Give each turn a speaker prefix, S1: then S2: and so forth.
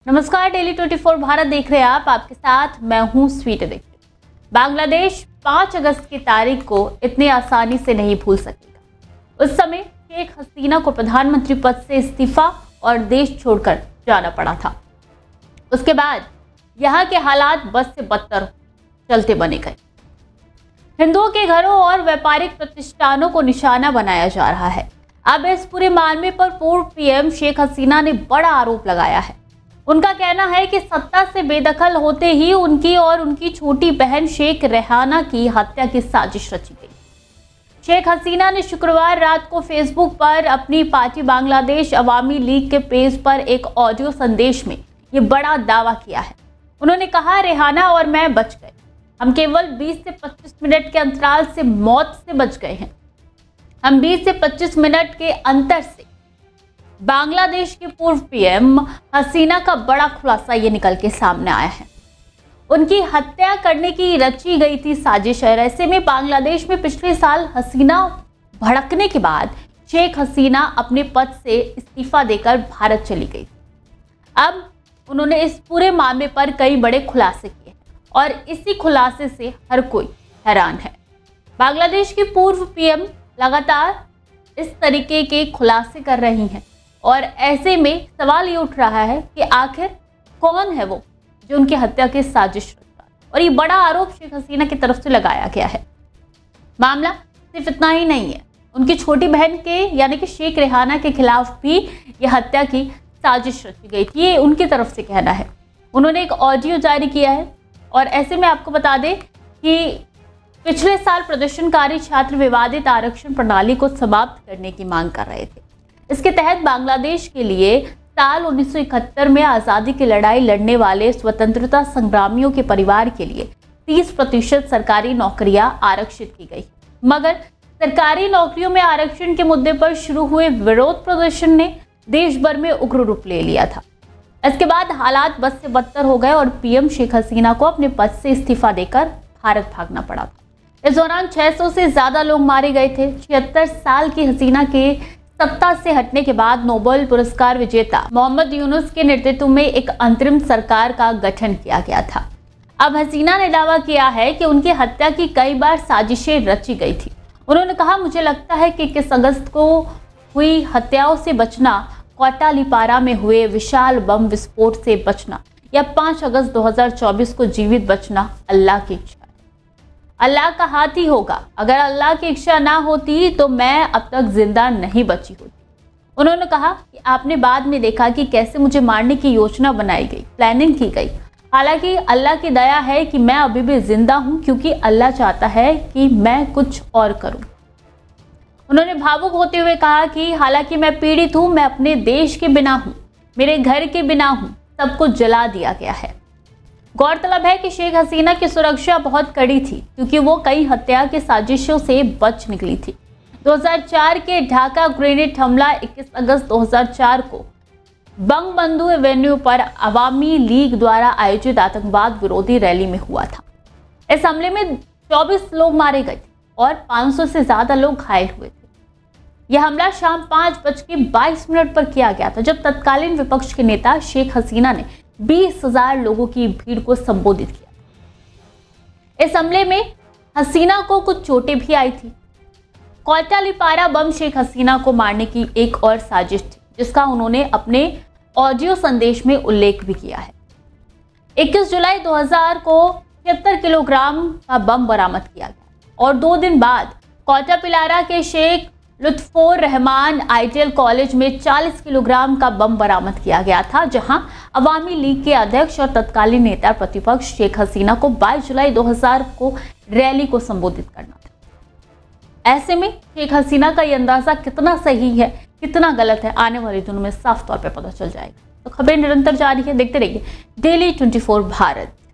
S1: नमस्कार, डेली 24 भारत देख रहे हैं आप। आपके साथ मैं हूं स्वीट दीक्षित। बांग्लादेश 5 अगस्त की तारीख को इतनी आसानी से नहीं भूल सकेगा। उस समय शेख हसीना को प्रधानमंत्री पद से इस्तीफा और देश छोड़कर जाना पड़ा था। उसके बाद यहाँ के हालात बद से बदतर चलते बने गए। हिंदुओं के घरों और व्यापारिक प्रतिष्ठानों को निशाना बनाया जा रहा है। अब इस पूरे मामले पर पूर्व पीएम शेख हसीना ने बड़ा आरोप लगाया है। उनका कहना है कि सत्ता से बेदखल होते ही उनकी और उनकी छोटी बहन शेख रेहाना की हत्या की साजिश रची गई। शेख हसीना ने शुक्रवार रात को फेसबुक पर अपनी पार्टी बांग्लादेश अवामी लीग के पेज पर एक ऑडियो संदेश में ये बड़ा दावा किया है। उन्होंने कहा, रेहाना और मैं बच गए। हम केवल 20 से 25 मिनट के अंतराल से मौत से बच गए हैं। हम 20 से 25 मिनट के अंतर से। बांग्लादेश के पूर्व पीएम हसीना का बड़ा खुलासा ये निकल के सामने आया है। उनकी हत्या करने की रची गई थी साजिश है। ऐसे में बांग्लादेश में पिछले साल हसीना भड़कने के बाद शेख हसीना अपने पद से इस्तीफा देकर भारत चली गई। अब उन्होंने इस पूरे मामले पर कई बड़े खुलासे किए और इसी खुलासे से हर कोई हैरान है। बांग्लादेश की पूर्व पीएम लगातार इस तरीके के खुलासे कर रही हैं और ऐसे में सवाल ये उठ रहा है कि आखिर कौन है वो जो उनकी हत्या की साजिश रचता है। और ये बड़ा आरोप शेख हसीना की तरफ से लगाया गया है। मामला सिर्फ इतना ही नहीं है, उनकी छोटी बहन के यानी कि शेख रेहाना के खिलाफ भी ये हत्या की साजिश रची गई थी। ये उनकी तरफ से कहना है। उन्होंने एक ऑडियो जारी किया है और ऐसे में आपको बता दें कि पिछले साल प्रदर्शनकारी छात्र विवादित आरक्षण प्रणाली को समाप्त करने की मांग कर रहे थे। इसके तहत बांग्लादेश के लिए साल 1971 में आज़ादी की लड़ाई लड़ने वाले स्वतंत्रता संग्रामियों के परिवार के लिए 30% सरकारी नौकरियां आरक्षित की गई। मगर सरकारी नौकरियों में आरक्षण के मुद्दे पर शुरू हुए विरोध प्रदर्शन ने देश भर में उग्र रूप ले लिया था। इसके बाद हालात बद से बदतर हो गए और पीएम शेख हसीना को अपने पद से इस्तीफा देकर भारत भागना पड़ा था। इस दौरान 600 से ज्यादा लोग मारे गए थे। 76 साल की हसीना के सत्ता से हटने के बाद नोबेल पुरस्कार विजेता मोहम्मद यूनुस के नेतृत्व में एक अंतरिम सरकार का गठन किया गया था। अब हसीना ने दावा किया है कि उनकी हत्या की कई बार साजिशें रची गई थी। उन्होंने कहा, मुझे लगता है कि 21 अगस्त को हुई हत्याओं से बचना, कोटालीपारा में हुए विशाल बम विस्फोट से बचना या 5 अगस्त 2024 को जीवित बचना अल्लाह की इच्छा है। अल्लाह का हाथ ही होगा। अगर अल्लाह की इच्छा ना होती तो मैं अब तक जिंदा नहीं बची होती। उन्होंने कहा कि आपने बाद में देखा कि कैसे मुझे मारने की योजना बनाई गई, प्लानिंग की गई। हालांकि अल्लाह की दया है कि मैं अभी भी जिंदा हूं, क्योंकि अल्लाह चाहता है कि मैं कुछ और करूं। उन्होंने भावुक होते हुए कहा कि हालांकि मैं पीड़ित हूं, मैं अपने देश के बिना हूं, मेरे घर के बिना हूं, सब कुछ जला दिया गया है। गौरतलब है कि शेख हसीना की सुरक्षा बहुत कड़ी थी, क्योंकि वो कई हत्या की साजिशों से बच निकली थी। 2004 के ढाका ग्रेनेड हमला 21 अगस्त 2004 को बंगबंधु एवेन्यू पर अवामी लीग द्वारा आयोजित आतंकवाद विरोधी रैली में हुआ था। इस हमले में 24 लोग मारे गए थे और 500 से ज्यादा लोग घायल हुए थे। यह हमला शाम 5:22 पर किया गया था, जब तत्कालीन विपक्ष के नेता शेख हसीना ने 20,000 लोगों की भीड़ को संबोधित किया। इस हमले में हसीना को कुछ चोटें भी आई थी। कोटालीपारा बम शेख हसीना को मारने की एक और साजिश थी, जिसका उन्होंने अपने ऑडियो संदेश में उल्लेख भी किया है। 21 जुलाई 2000 को 76 किलोग्राम का बम बरामद किया गया और 2 दिन बाद कोटापिलारा के शेख लुत्फोर रहमान आईटीएल कॉलेज में 40 किलोग्राम का बम बरामद किया गया था, जहां अवामी लीग के अध्यक्ष और तत्कालीन नेता प्रतिपक्ष शेख हसीना को 22 जुलाई 2000 को रैली को संबोधित करना था। ऐसे में शेख हसीना का ये अंदाजा कितना सही है, कितना गलत है, आने वाले दिनों में साफ तौर पर पता चल जाएगा। तो खबरें निरंतर जारी है, देखते रहिए डेली 24 भारत।